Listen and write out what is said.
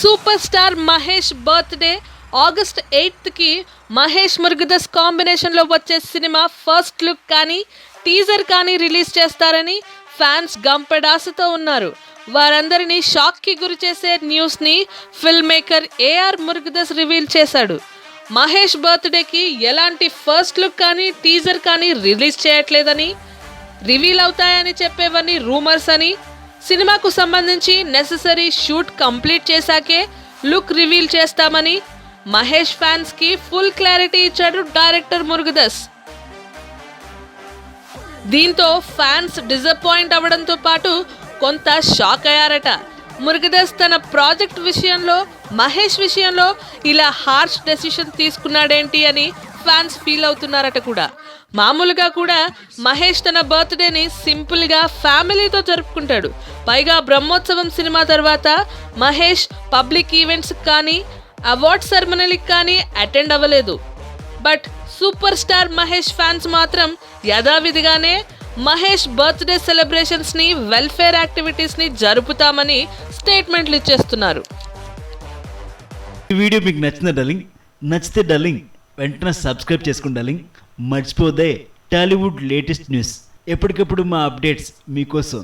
Super star Mahesh birthday August 8కి మహేష్ మురుగదాస్ కాంబినేషన్లో వచ్చే సినిమా ఫస్ట్ లుక్ కానీ టీజర్ కానీ రిలీజ్ చేస్తారని ఫ్యాన్స్ గంపెడాసతో ఉన్నారు. వారందరినీ షాక్కి గురి చేసే న్యూస్ని film maker A R Murugadoss reveal చేశాడు. మహేష్ బర్త్డేకి ఎలాంటి ఫస్ట్ లుక్ కానీ టీజర్ కానీ రిలీజ్ చేయట్లేదని, రివీల్ అవుతాయని చెప్పేవన్నీ రూమర్స్ అని, సినిమాకు సంబంధించి నెసెసరీ షూట్ కంప్లీట్ చేశాకే లుక్ రివీల్ చేస్తామని మహేష్ ఫ్యాన్స్ కి ఫుల్ క్లారిటీ ఇచ్చాడు డైరెక్టర్ మురుగదాస్. దీంతో ఫ్యాన్స్ డిసప్పాయింట్ అవ్వడంతో పాటు కొంత షాక్ అయ్యారట. మురుగదాస్ తన ప్రాజెక్ట్ విషయంలో మహేష్ విషయంలో ఇలా హార్ష్ డెసిషన్ తీసుకున్నాడేంటి అని ఫ్యాన్స్ ఫీల్ అవుతున్నారట కూడా. మామూలుగా కూడా మహేష్ తన బర్త్డేని సింపుల్గా ఫ్యామిలీతో జరుపుకుంటాడు. పైగా బ్రహ్మోత్సవం సినిమా తర్వాత మహేష్ పబ్లిక్ ఈవెంట్స్ కానీ అవార్డ్ సెరమనీకి కానీ అటెండ్ అవ్వలేదు. But super star Mahesh fans మాత్రం యథావిధిగానే మహేష్ బర్త్డే సెలబ్రేషన్స్ని, వెల్ఫేర్ యాక్టివిటీస్ని జరుపుతామని స్టేట్మెంట్లు ఇచ్చేస్తున్నారు. ఈ వీడియో మీకు నచ్చిందా డార్లింగ్? నచ్చితే డార్లింగ్ వెంటనే సబ్స్క్రైబ్ చేసుకోండి డార్లింగ్. మర్చిపోదే టాలీవుడ్ లేటెస్ట్ న్యూస్ ఎప్పటికప్పుడు మా అప్డేట్స్ మీకోసం.